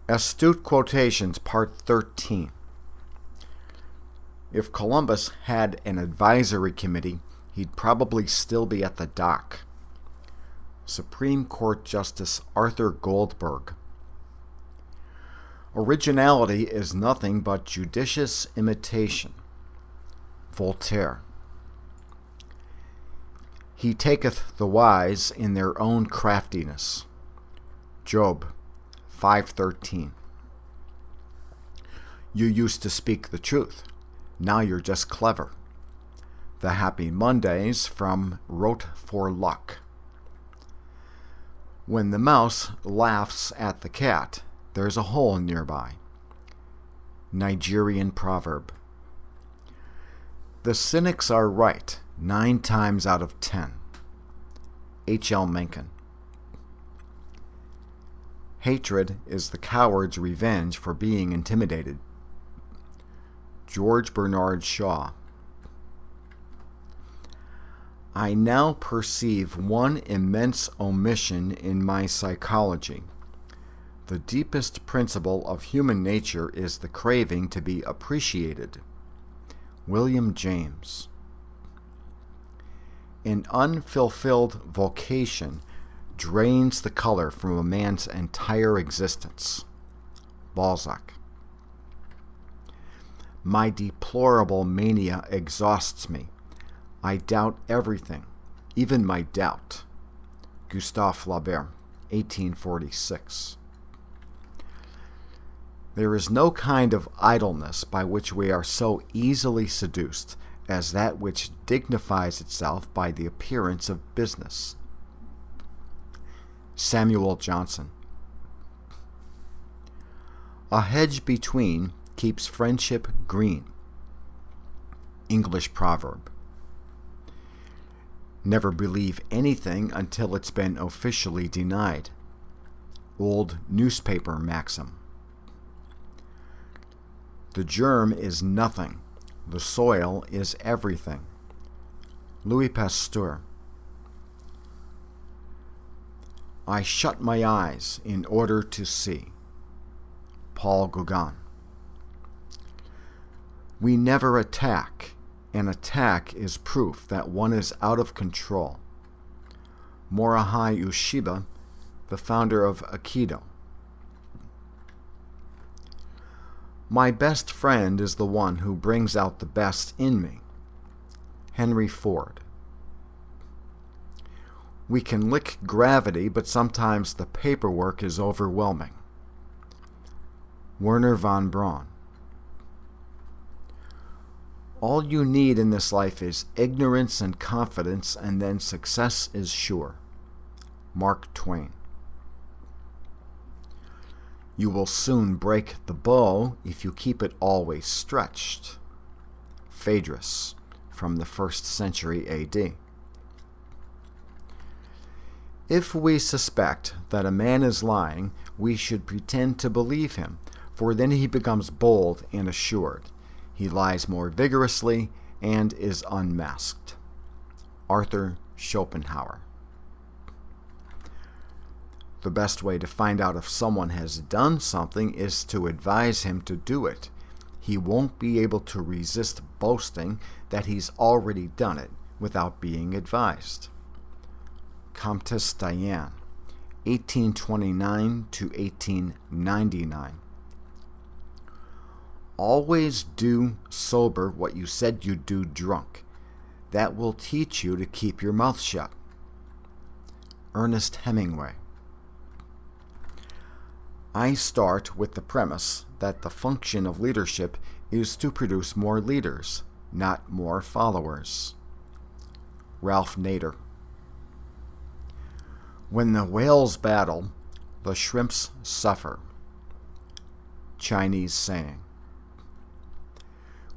Astute Quotations, Part 13. If Columbus had an advisory committee, he'd probably still be at the dock. Supreme Court Justice Arthur Goldberg. Originality is nothing but judicious imitation. Voltaire. He taketh the wise in their own craftiness. Job 5:13. You used to speak the truth. Now you're just clever. The Happy Mondays from Wrote for Luck. When the mouse laughs at the cat, there's a hole nearby. Nigerian proverb. The cynics are right 9 times out of 10. H.L. Mencken. Hatred is the coward's revenge for being intimidated. George Bernard Shaw. I now perceive one immense omission in my psychology. The deepest principle of human nature is the craving to be appreciated. William James. An unfulfilled vocation drains the color from a man's entire existence. Balzac. My deplorable mania exhausts me. I doubt everything, even my doubt. Gustave Flaubert, 1846. There is no kind of idleness by which we are so easily seduced as that which dignifies itself by the appearance of business. Samuel Johnson. A hedge between keeps friendship green. English proverb. Never believe anything until it's been officially denied. Old newspaper maxim. The germ is nothing. The soil is everything. Louis Pasteur. I shut my eyes in order to see. Paul Gauguin. We never attack. An attack is proof that one is out of control. Morihei Ueshiba, the founder of Aikido. My best friend is the one who brings out the best in me. Henry Ford. We can lick gravity, but sometimes the paperwork is overwhelming. Werner von Braun. All you need in this life is ignorance and confidence, and then success is sure. Mark Twain. You will soon break the bow if you keep it always stretched. Phaedrus, from the 1st century A.D. If we suspect that a man is lying, we should pretend to believe him, for then he becomes bold and assured. He lies more vigorously and is unmasked. Arthur Schopenhauer. The best way to find out if someone has done something is to advise him to do it. He won't be able to resist boasting that he's already done it without being advised. Comtesse Diane, 1829 to 1899. Always do sober what you said you'd do drunk. That will teach you to keep your mouth shut. Ernest Hemingway. I start with the premise that the function of leadership is to produce more leaders, not more followers. Ralph Nader. When the whales battle, the shrimps suffer. Chinese saying.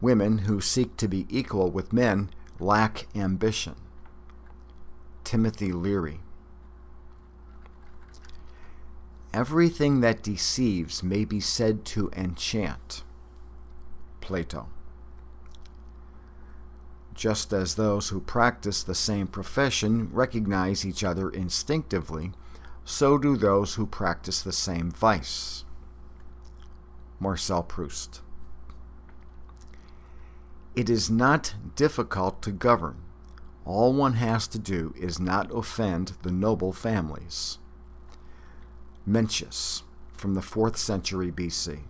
Women who seek to be equal with men lack ambition. Timothy Leary. Everything that deceives may be said to enchant. Plato. Just as those who practice the same profession recognize each other instinctively, so do those who practice the same vice. Marcel Proust. It is not difficult to govern. All one has to do is not offend the noble families. Mencius, from the 4th century BC.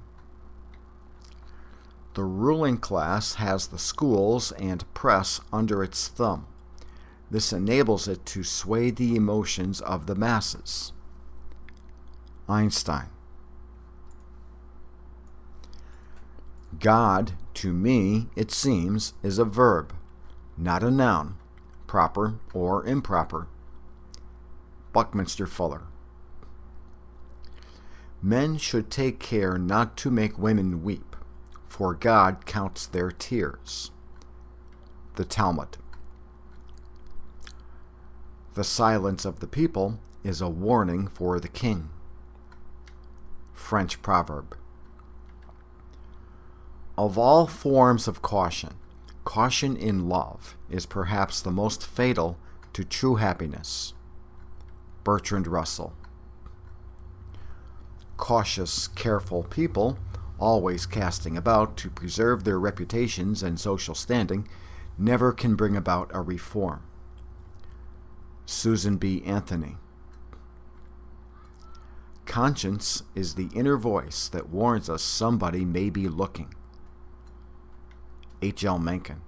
The ruling class has the schools and press under its thumb. This enables it to sway the emotions of the masses. Einstein. God, to me, it seems, is a verb, not a noun, proper or improper. Buckminster Fuller. Men should take care not to make women weep, for God counts their tears. The Talmud. The silence of the people is a warning for the king. French proverb. Of all forms of caution, caution in love is perhaps the most fatal to true happiness. Bertrand Russell. Cautious, careful people, always casting about to preserve their reputations and social standing, never can bring about a reform. Susan B. Anthony. Conscience is the inner voice that warns us somebody may be looking. H. L. Mencken.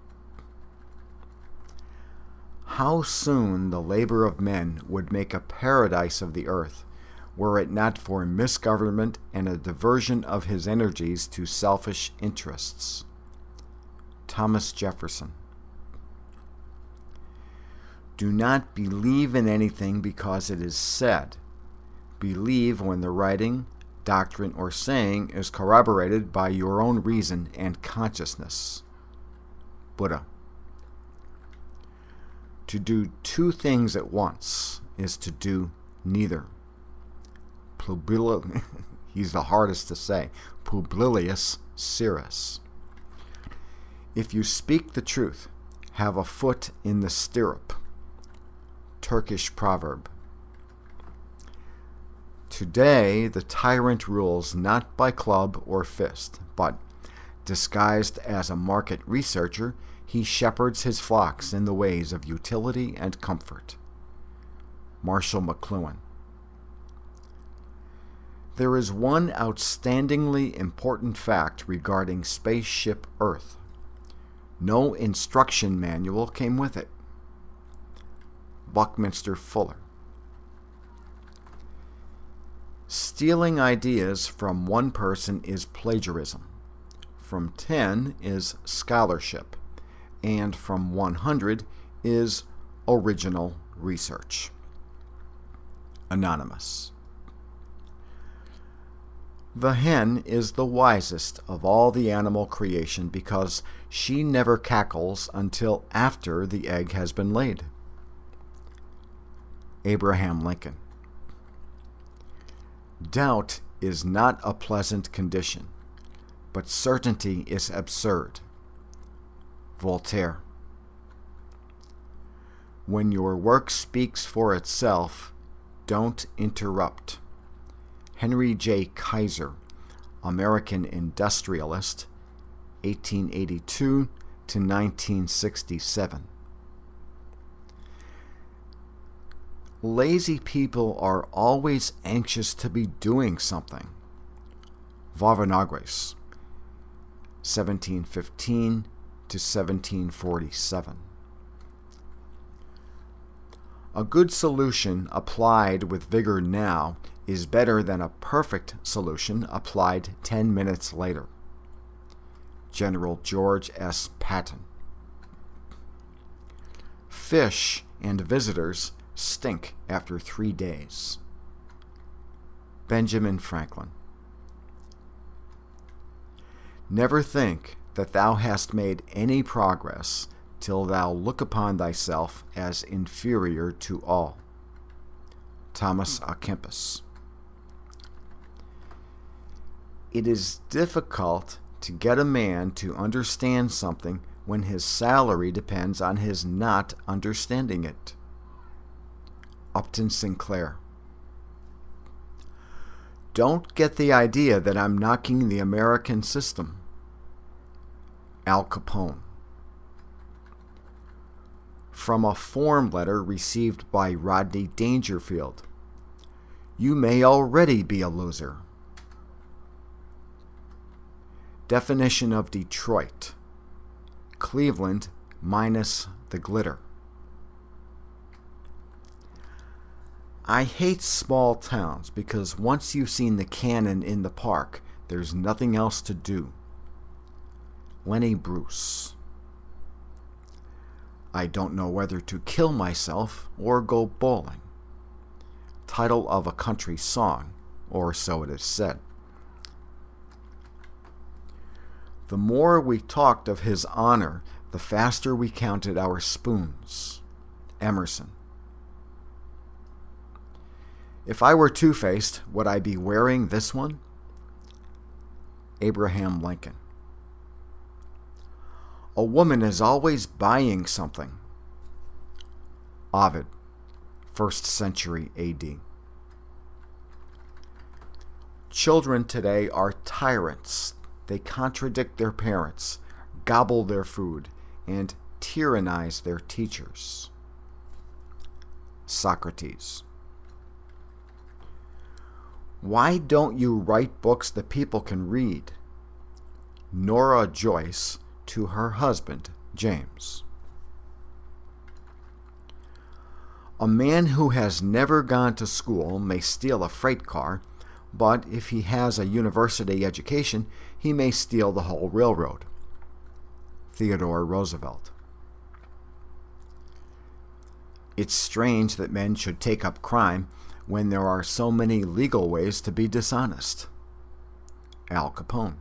How soon the labor of men would make a paradise of the earth, were it not for misgovernment and a diversion of his energies to selfish interests. Thomas Jefferson. Do not believe in anything because it is said. Believe when the writing, doctrine, or saying is corroborated by your own reason and consciousness. Buddha. To do two things at once is to do neither. He's the hardest to say. Publilius Syrus. If you speak the truth, have a foot in the stirrup. Turkish proverb. Today, the tyrant rules not by club or fist, but, disguised as a market researcher, he shepherds his flocks in the ways of utility and comfort. Marshall McLuhan. There is one outstandingly important fact regarding Spaceship Earth. No instruction manual came with it. Buckminster Fuller. Stealing ideas from one person is plagiarism, from 10 is scholarship, and from 100 is original research. Anonymous. The hen is the wisest of all the animal creation because she never cackles until after the egg has been laid. Abraham Lincoln. Doubt is not a pleasant condition, but certainty is absurd. Voltaire. When your work speaks for itself, don't interrupt. Henry J. Kaiser, American industrialist, 1882 to 1967. Lazy people are always anxious to be doing something. Vauvenargues, 1715 to 1747. A good solution applied with vigor now is better than a perfect solution applied 10 minutes later. General George S. Patton. Fish and visitors stink after 3 days. Benjamin Franklin. Never think that thou hast made any progress till thou look upon thyself as inferior to all. Thomas à Kempis. It is difficult to get a man to understand something when his salary depends on his not understanding it. Upton Sinclair. Don't get the idea that I'm knocking the American system. Al Capone. From a form letter received by Rodney Dangerfield. You may already be a loser. Definition of Detroit. Cleveland minus the glitter. I hate small towns because once you've seen the cannon in the park, there's nothing else to do. Lenny Bruce. I don't know whether to kill myself or go bowling. Title of a country song, or so it is said. The more we talked of his honor, the faster we counted our spoons. Emerson. If I were two-faced, would I be wearing this one? Abraham Lincoln. A woman is always buying something. Ovid, 1st century A.D. Children today are tyrants. They contradict their parents, gobble their food, and tyrannize their teachers. Socrates. Why don't you write books that people can read? Nora Joyce to her husband, James. A man who has never gone to school may steal a freight car, but if he has a university education, he may steal the whole railroad. Theodore Roosevelt. It's strange that men should take up crime when there are so many legal ways to be dishonest. Al Capone.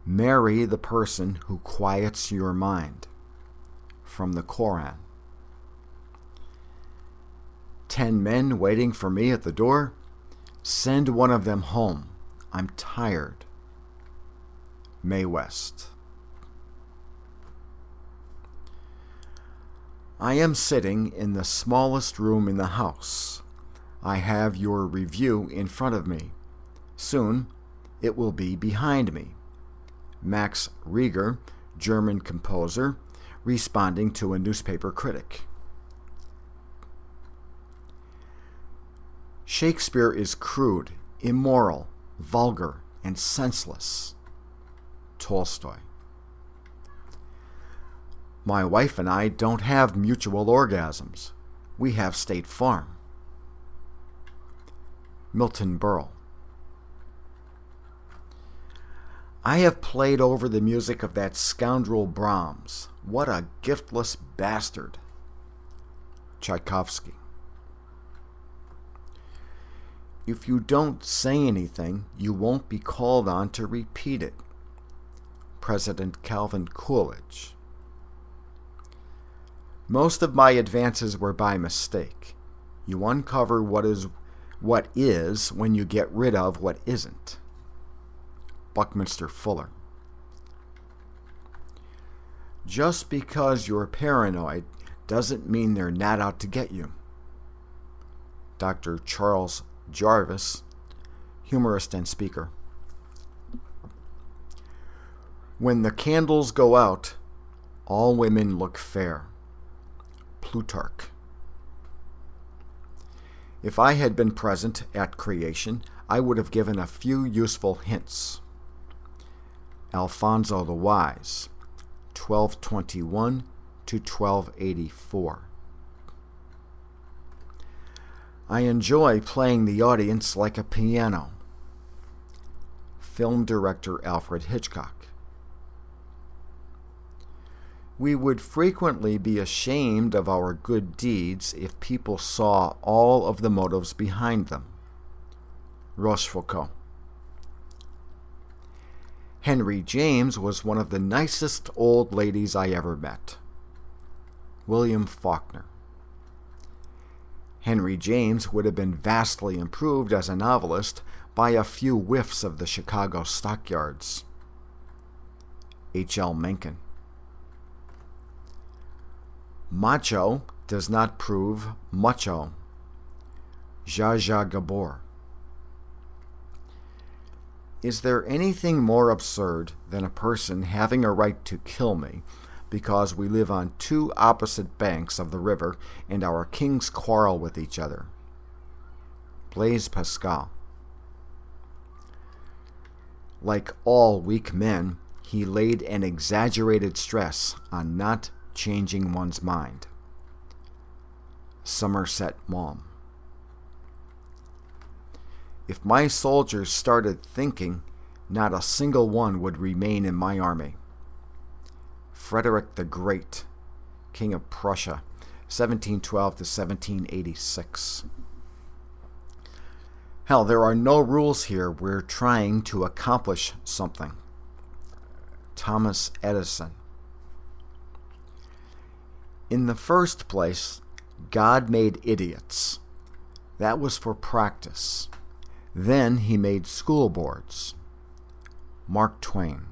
Marry the person who quiets your mind. From the Koran. 10 men waiting for me at the door? Send one of them home. I'm tired. Mae West. I am sitting in the smallest room in the house. I have your review in front of me. Soon, it will be behind me. Max Reger, German composer, responding to a newspaper critic. Shakespeare is crude, immoral, vulgar, and senseless. Tolstoy. My wife and I don't have mutual orgasms. We have State Farm. Milton Berle. I have played over the music of that scoundrel Brahms. What a giftless bastard. Tchaikovsky. If you don't say anything, you won't be called on to repeat it. President Calvin Coolidge. Most of my advances were by mistake. You uncover what is when you get rid of what isn't. Buckminster Fuller. Just because you're paranoid doesn't mean they're not out to get you. Dr. Charles Jarvis, humorist and speaker. When the candles go out, all women look fair. Plutarch. If I had been present at creation, I would have given a few useful hints. Alfonso the Wise, 1221 to 1284. I enjoy playing the audience like a piano. Film director Alfred Hitchcock. We would frequently be ashamed of our good deeds if people saw all of the motives behind them. Rochefoucauld. Henry James was one of the nicest old ladies I ever met. William Faulkner. Henry James would have been vastly improved as a novelist by a few whiffs of the Chicago stockyards. H.L. Mencken. Macho does not prove mucho. Zsa Zsa Gabor. Is there anything more absurd than a person having a right to kill me because we live on two opposite banks of the river and our kings quarrel with each other? Blaise Pascal. Like all weak men, he laid an exaggerated stress on not changing one's mind. Somerset Maugham. If my soldiers started thinking, not a single one would remain in my army. Frederick the Great, King of Prussia, 1712 to 1786. Hell, there are no rules here. We're trying to accomplish something. Thomas Edison. In the first place, God made idiots. That was for practice. Then he made school boards. Mark Twain.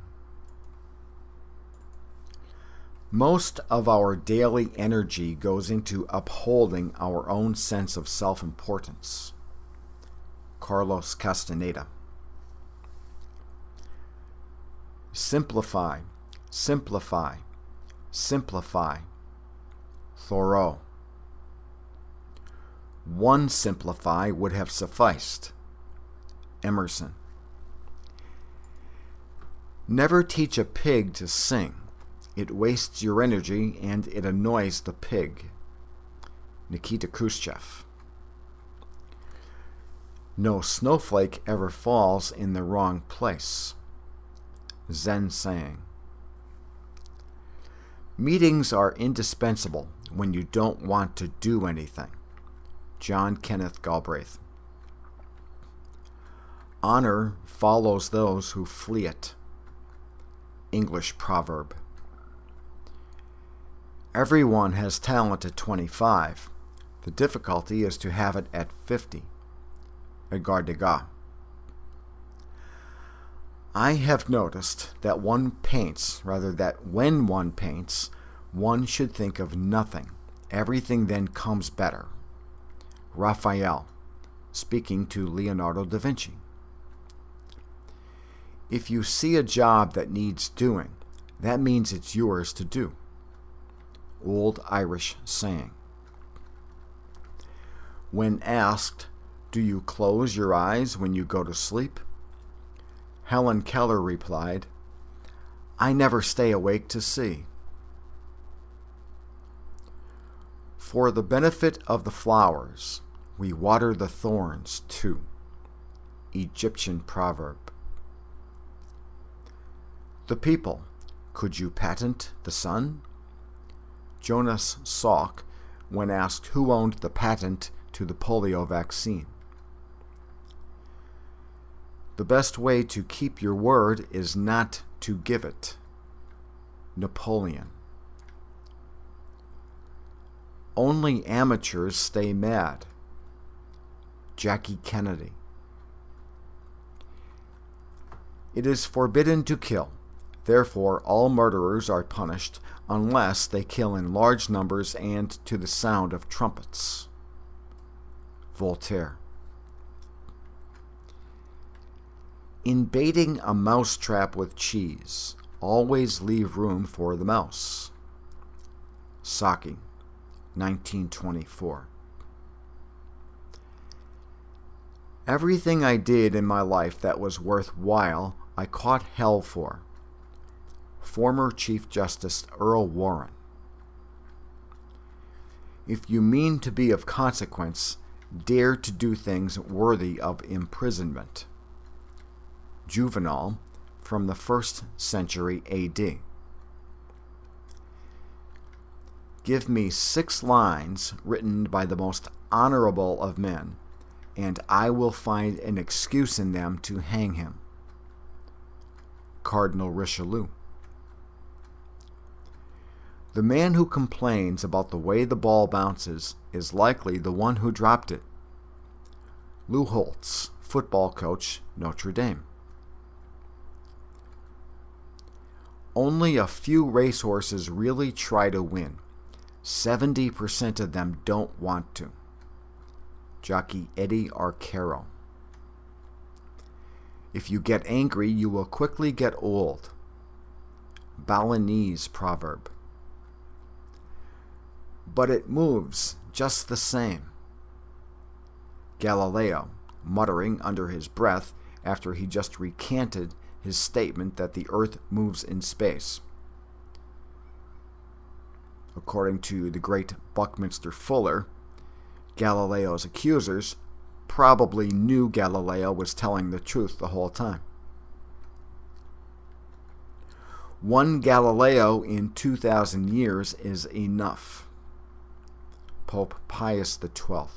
Most of our daily energy goes into upholding our own sense of self-importance. Carlos Castaneda. Simplify, simplify, simplify. Thoreau. One simplify would have sufficed. Emerson. Never teach a pig to sing. It wastes your energy and it annoys the pig. Nikita Khrushchev. No snowflake ever falls in the wrong place. Zen saying. Meetings are indispensable when you don't want to do anything. John Kenneth Galbraith. Honor follows those who flee it. English proverb. Everyone has talent at 25. The difficulty is to have it at 50. Edgar Degas. I have noticed that when one paints, one should think of nothing. Everything then comes better. Raphael, speaking to Leonardo da Vinci. If you see a job that needs doing, that means it's yours to do. Old Irish saying. When asked, do you close your eyes when you go to sleep? Helen Keller replied, I never stay awake to see. For the benefit of the flowers, we water the thorns too. Egyptian proverb. The people, could you patent the sun? Jonas Salk, when asked who owned the patent to the polio vaccine. The best way to keep your word is not to give it. Napoleon. Only amateurs stay mad. Jackie Kennedy. It is forbidden to kill. Therefore, all murderers are punished unless they kill in large numbers and to the sound of trumpets. Voltaire. In baiting a mousetrap with cheese, always leave room for the mouse. Saki, 1924. Everything I did in my life that was worthwhile, I caught hell for. Former Chief Justice Earl Warren. If you mean to be of consequence, dare to do things worthy of imprisonment. Juvenal, from the 1st century A.D. Give me 6 lines written by the most honorable of men, and I will find an excuse in them to hang him. Cardinal Richelieu. The man who complains about the way the ball bounces is likely the one who dropped it. Lou Holtz, football coach, Notre Dame. Only a few racehorses really try to win. 70% of them don't want to. Jockey Eddie Arcaro. If you get angry, you will quickly get old. Balinese proverb. But it moves just the same. Galileo, muttering under his breath after he just recanted his statement that the Earth moves in space. According to the great Buckminster Fuller, Galileo's accusers probably knew Galileo was telling the truth the whole time. One Galileo in 2,000 years is enough. Pope Pius XII.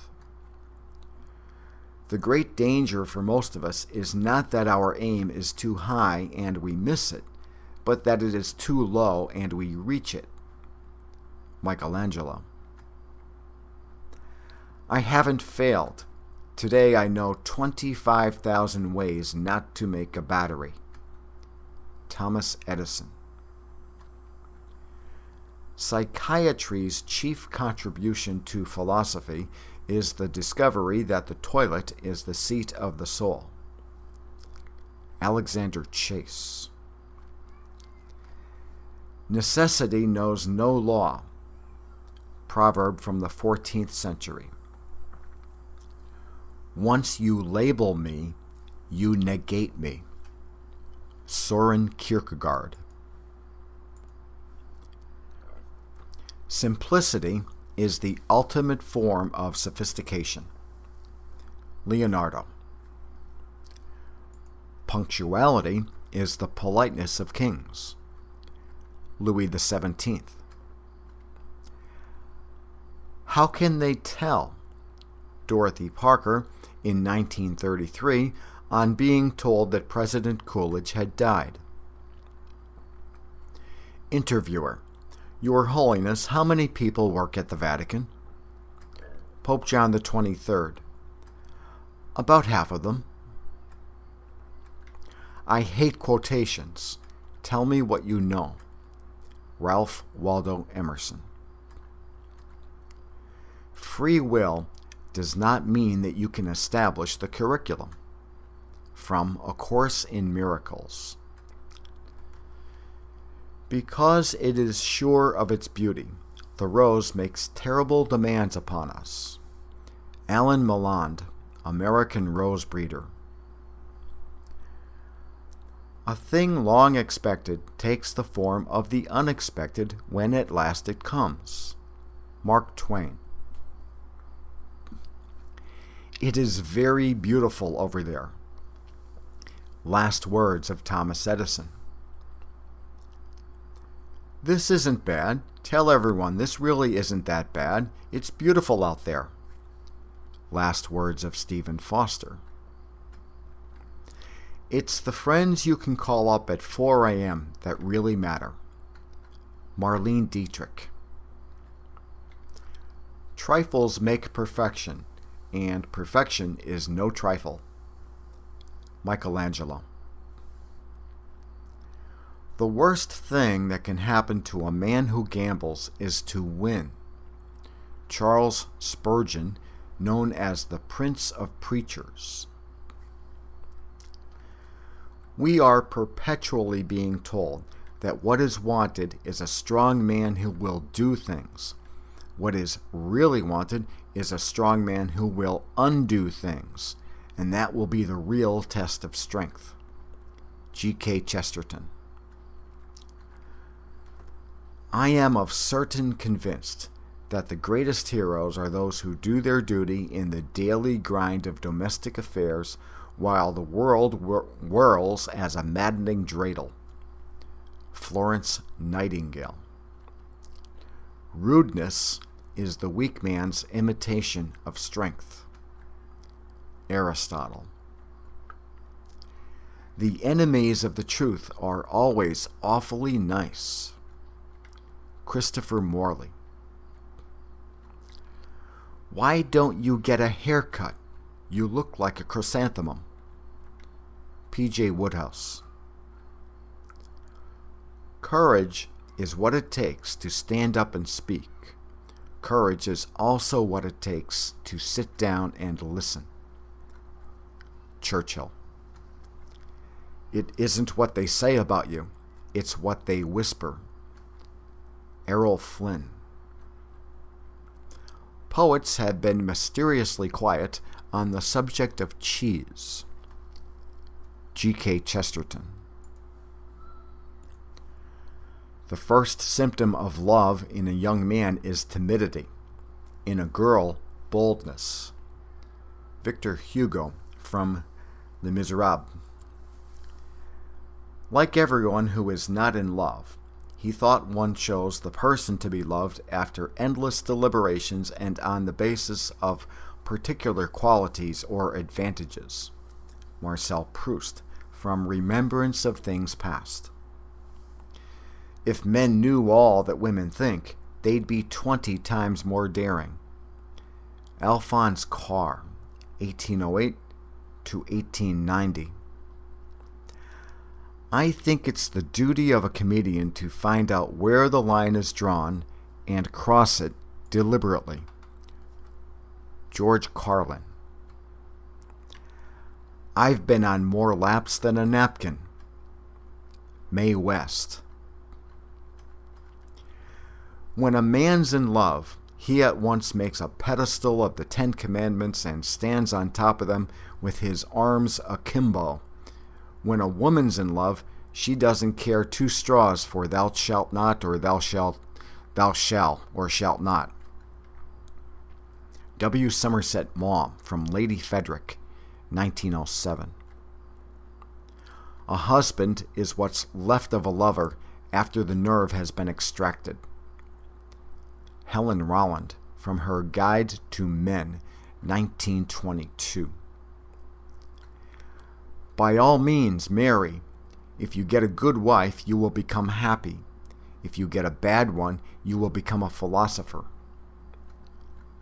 The great danger for most of us is not that our aim is too high and we miss it, but that it is too low and we reach it. Michelangelo. I haven't failed. Today I know 25,000 ways not to make a battery. Thomas Edison. Psychiatry's chief contribution to philosophy is the discovery that the toilet is the seat of the soul. Alexander Chase. Necessity knows no law. Proverb from the 14th century. Once you label me, you negate me. Soren Kierkegaard. Simplicity is the ultimate form of sophistication. Leonardo. Punctuality is the politeness of kings. Louis XVII. How can they tell? Dorothy Parker in 1933 on being told that President Coolidge had died. Interviewer. Your Holiness, how many people work at the Vatican? Pope John the 23rd. About half of them. I hate quotations. Tell me what you know. Ralph Waldo Emerson. Free will does not mean that you can establish the curriculum. From A Course in Miracles. Because it is sure of its beauty, the rose makes terrible demands upon us. Alan Milland, American Rose Breeder. A thing long expected takes the form of the unexpected when at last it comes. Mark Twain. It is very beautiful over there. Last words of Thomas Edison. This isn't bad. Tell everyone this really isn't that bad. It's beautiful out there. Last words of Stephen Foster. It's the friends you can call up at 4 a.m. that really matter. Marlene Dietrich. Trifles make perfection, and perfection is no trifle. Michelangelo. The worst thing that can happen to a man who gambles is to win. Charles Spurgeon, known as the Prince of Preachers. We are perpetually being told that what is wanted is a strong man who will do things. What is really wanted is a strong man who will undo things, and that will be the real test of strength. G.K. Chesterton. I am of certain convinced that the greatest heroes are those who do their duty in the daily grind of domestic affairs while the world whirls as a maddening dreidel. Florence Nightingale. Rudeness is the weak man's imitation of strength. Aristotle. The enemies of the truth are always awfully nice. Christopher Morley. Why don't you get a haircut? You look like a chrysanthemum. P.J. Woodhouse. Courage is what it takes to stand up and speak. Courage is also what it takes to sit down and listen. Churchill. It isn't what they say about you, it's what they whisper. Errol Flynn. Poets have been mysteriously quiet on the subject of cheese. G.K. Chesterton. The first symptom of love in a young man is timidity. In a girl, boldness. Victor Hugo from Les Miserables. Like everyone who is not in love, he thought one chose the person to be loved after endless deliberations and on the basis of particular qualities or advantages. Marcel Proust, from Remembrance of Things Past. If men knew all that women think, they'd be 20 times more daring. Alphonse Karr, 1808 to 1890. I think it's the duty of a comedian to find out where the line is drawn and cross it deliberately. George Carlin. I've been on more laps than a napkin. Mae West. When a man's in love, he at once makes a pedestal of the 10 Commandments and stands on top of them with his arms akimbo. When a woman's in love, she doesn't care 2 straws for thou shalt not or thou shalt or shalt not. W. Somerset Maugham from Lady Frederick, 1907. A husband is what's left of a lover after the nerve has been extracted. Helen Rowland from her Guide to Men, 1922. By all means, marry. If you get a good wife, you will become happy. If you get a bad one, you will become a philosopher.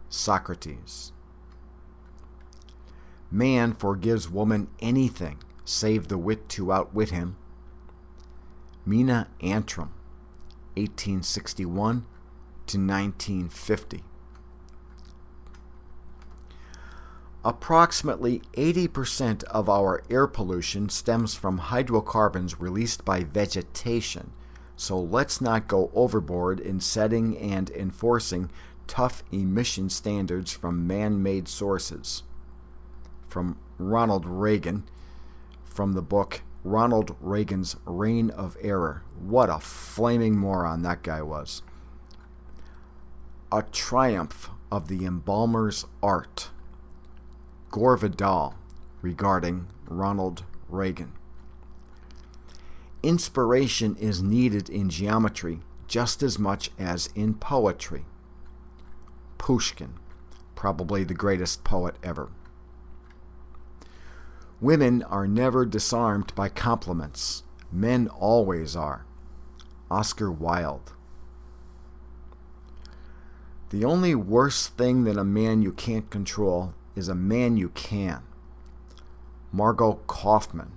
Socrates. Man forgives woman anything, save the wit to outwit him. Mina Antrim, 1861 to 1950. Approximately 80% of our air pollution stems from hydrocarbons released by vegetation, so let's not go overboard in setting and enforcing tough emission standards from man-made sources. From Ronald Reagan, from the book Ronald Reagan's Reign of Error. What a flaming moron that guy was. A triumph of the embalmer's art. Gore Vidal, regarding Ronald Reagan. Inspiration is needed in geometry just as much as in poetry. Pushkin, probably the greatest poet ever. Women are never disarmed by compliments. Men always are. Oscar Wilde. The only worse thing than a man you can't control is a man you can. Margot Kaufman,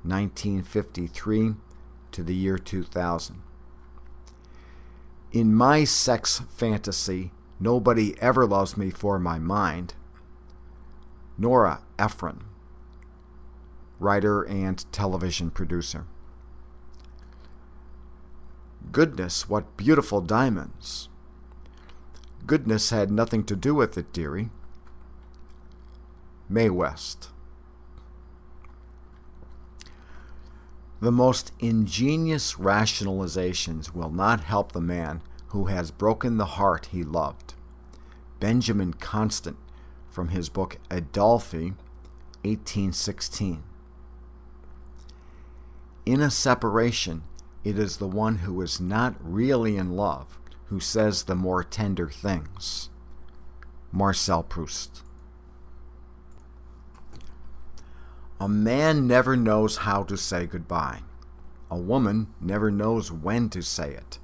1953 to the year 2000. In my sex fantasy, nobody ever loves me for my mind. Nora Ephron, writer and television producer. Goodness, what beautiful diamonds. Goodness had nothing to do with it, dearie. Mae West. The most ingenious rationalizations will not help the man who has broken the heart he loved. Benjamin Constant, from his book Adolphe, 1816. In a separation, it is the one who is not really in love who says the more tender things. Marcel Proust. A man never knows how to say goodbye. A woman never knows when to say it.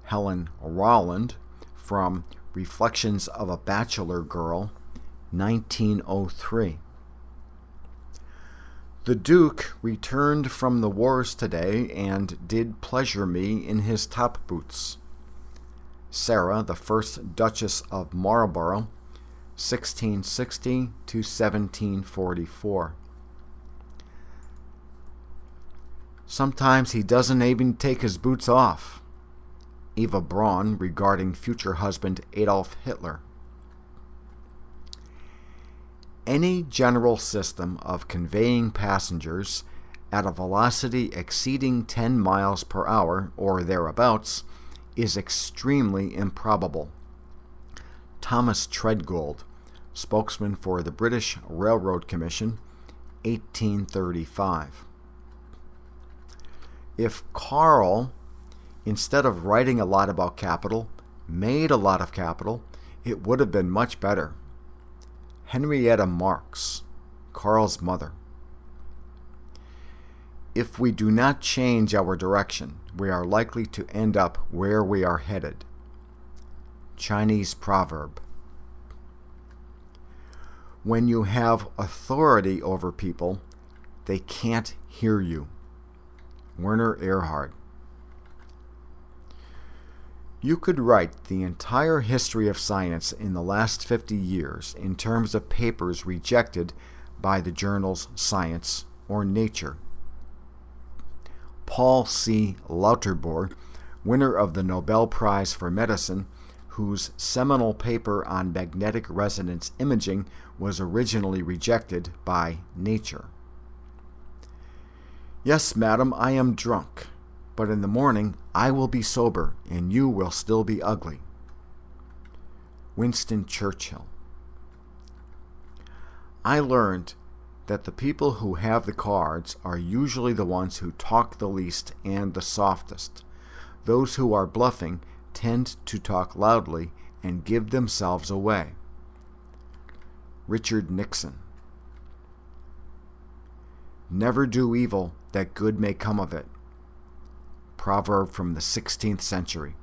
Helen Rowland, from Reflections of a Bachelor Girl, 1903. The Duke returned from the wars today and did pleasure me in his top boots. Sarah, the first Duchess of Marlborough, 1660 to 1744. Sometimes he doesn't even take his boots off. Eva Braun regarding future husband Adolf Hitler. Any general system of conveying passengers at a velocity exceeding 10 miles per hour or thereabouts is extremely improbable. Thomas Treadgold, spokesman for the British Railroad Commission, 1835. If Carl, instead of writing a lot about capital, made a lot of capital, it would have been much better. Henrietta Marks, Carl's mother. If we do not change our direction, we are likely to end up where we are headed. Chinese proverb. When you have authority over people, they can't hear you. Werner Erhard. You could write the entire history of science in the last 50 years in terms of papers rejected by the journals Science or Nature. Paul C. Lauterbur, winner of the Nobel Prize for Medicine, whose seminal paper on magnetic resonance imaging was originally rejected by Nature. Yes, madam, I am drunk, but in the morning I will be sober, and you will still be ugly. Winston Churchill. I learned that the people who have the cards are usually the ones who talk the least and the softest. Those who are bluffing tend to talk loudly and give themselves away. Richard Nixon. Never do evil, that good may come of it. Proverb from the 16th century.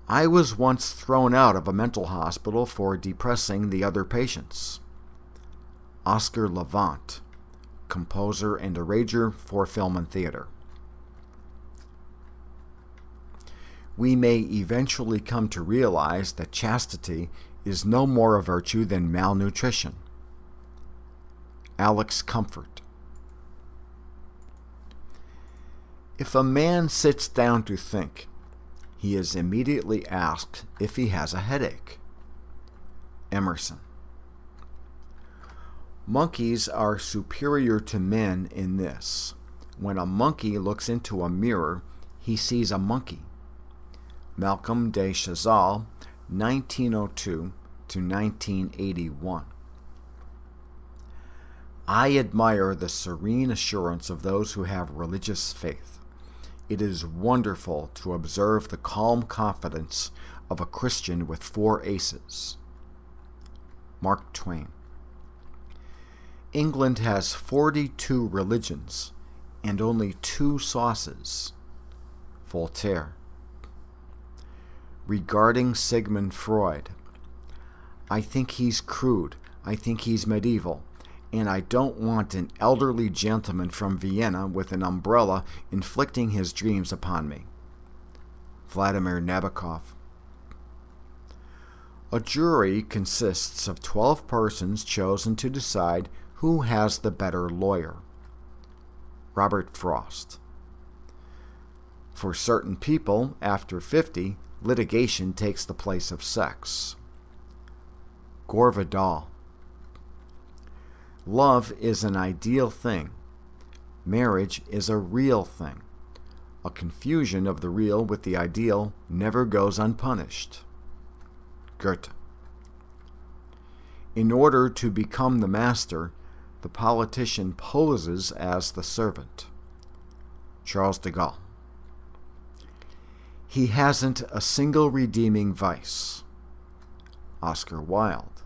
I was once thrown out of a mental hospital for depressing the other patients. Oscar Levant, composer and arranger for film and theater. We may eventually come to realize that chastity is no more a virtue than malnutrition. Alex Comfort. If a man sits down to think, he is immediately asked if he has a headache. Emerson. Monkeys are superior to men in this. When a monkey looks into a mirror, he sees a monkey. Malcolm de Chazal, 1902 to 1981. I admire the serene assurance of those who have religious faith. It is wonderful to observe the calm confidence of a Christian with 4 aces. Mark Twain. England has 42 religions and only 2 sauces. Voltaire. Regarding Sigmund Freud, I think he's crude, I think he's medieval, and I don't want an elderly gentleman from Vienna with an umbrella inflicting his dreams upon me. Vladimir Nabokov. A jury consists of 12 persons chosen to decide who has the better lawyer. Robert Frost. For certain people, after 50, litigation takes the place of sex. Gore Vidal. Love is an ideal thing. Marriage is a real thing. A confusion of the real with the ideal never goes unpunished. Goethe. In order to become the master, the politician poses as the servant. Charles de Gaulle. He hasn't a single redeeming vice. Oscar Wilde.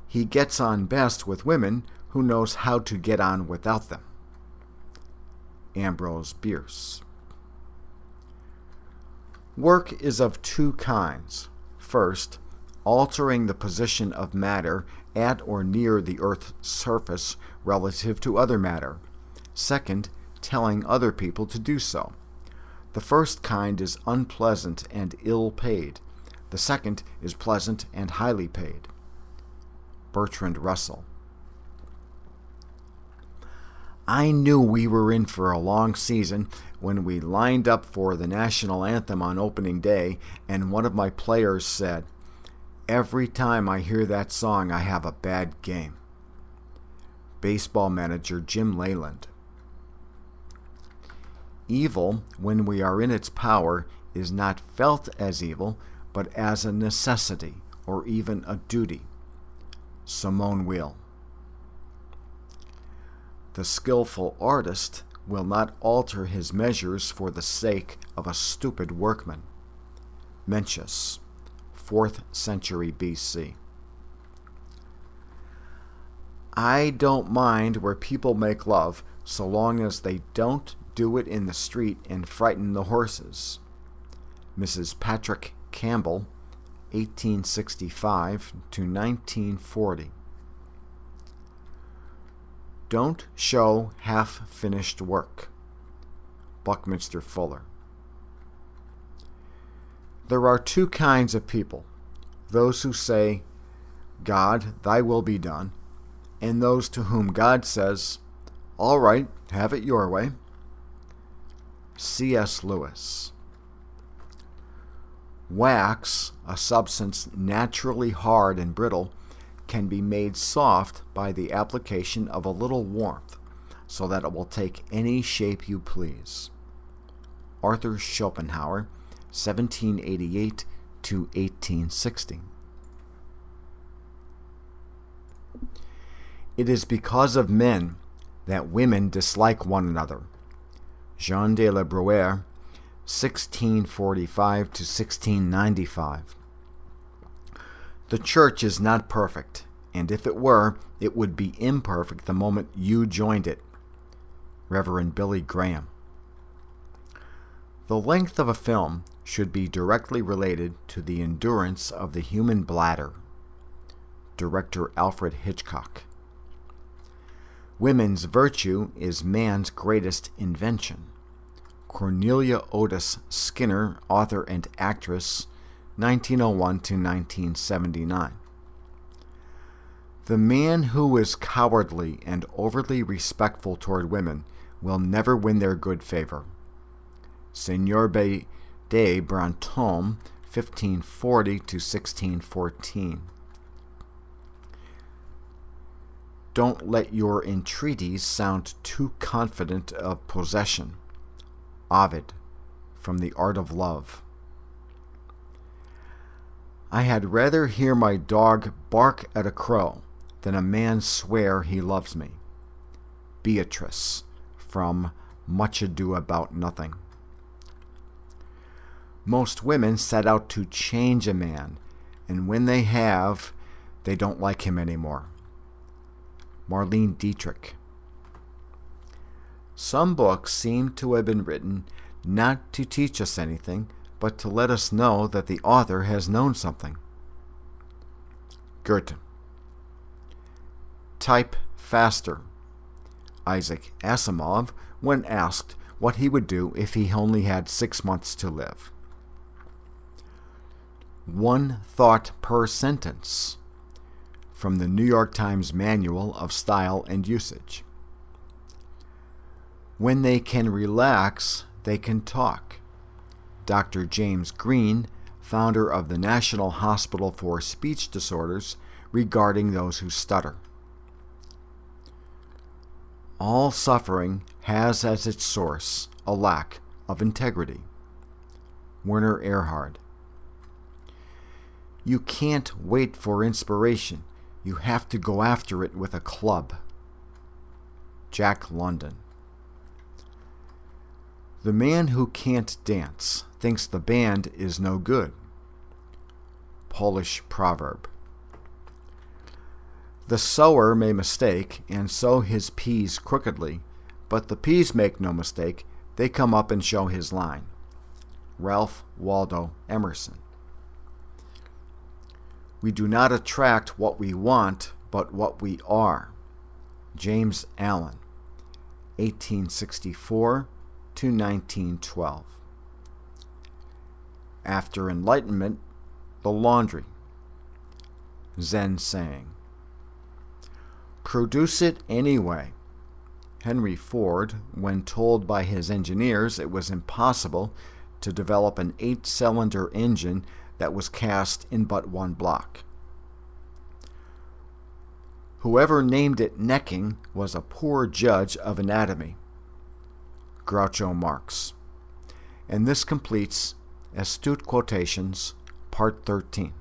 He gets on best with women who knows how to get on without them. Ambrose Bierce. Work is of 2 kinds. First, altering the position of matter at or near the Earth's surface relative to other matter. Second, telling other people to do so. The first kind is unpleasant and ill-paid. The second is pleasant and highly paid. Bertrand Russell. I knew we were in for a long season when we lined up for the national anthem on opening day, and one of my players said, "Every time I hear that song, I have a bad game." Baseball manager Jim Leyland. Evil, when we are in its power, is not felt as evil, but as a necessity or even a duty. Simone Weil. The skillful artist will not alter his measures for the sake of a stupid workman. Mencius, 4th century BC. I don't mind where people make love so long as they don't do it in the street and frighten the horses. Mrs. Patrick Campbell, 1865 to 1940. Don't show half-finished work. Buckminster Fuller. There are two kinds of people, those who say, "God, thy will be done," and those to whom God says, "All right, have it your way." C.S. Lewis. Wax, a substance naturally hard and brittle, can be made soft by the application of a little warmth, so that it will take any shape you please. Arthur Schopenhauer, 1788 to 1860. It is because of men that women dislike one another. Jean de la Bruyère, 1645 to 1695. The church is not perfect, and if it were, it would be imperfect the moment you joined it. Reverend Billy Graham. The length of a film should be directly related to the endurance of the human bladder. Director Alfred Hitchcock. Women's virtue is man's greatest invention. Cornelia Otis Skinner, author and actress, 1901 to 1979. The man who is cowardly and overly respectful toward women will never win their good favor. Seigneur de Brantôme, 1540 to 1614. Don't let your entreaties sound too confident of possession. Ovid, from The Art of Love. I had rather hear my dog bark at a crow than a man swear he loves me. Beatrice, from Much Ado About Nothing. Most women set out to change a man, and when they have, they don't like him anymore. Marlene Dietrich. Some books seem to have been written not to teach us anything, but to let us know that the author has known something. Goethe. Type faster. Isaac Asimov, when asked what he would do if he only had 6 months to live. One thought per sentence. From the New York Times Manual of Style and Usage. When they can relax, they can talk. Dr. James Green, founder of the National Hospital for Speech Disorders, regarding those who stutter. All suffering has as its source a lack of integrity. Werner Erhard. You can't wait for inspiration. You have to go after it with a club. Jack London. The man who can't dance thinks the band is no good. Polish proverb. The sower may mistake and sow his peas crookedly, but the peas make no mistake, they come up and show his line. Ralph Waldo Emerson. We do not attract what we want, but what we are. James Allen, 1864 to 1912. After enlightenment, the laundry. Zen saying. Produce it anyway. Henry Ford, when told by his engineers it was impossible to develop an 8-cylinder engine that was cast in but one block. Whoever named it necking was a poor judge of anatomy. Groucho Marx. And this completes Astute Quotations, Part 13.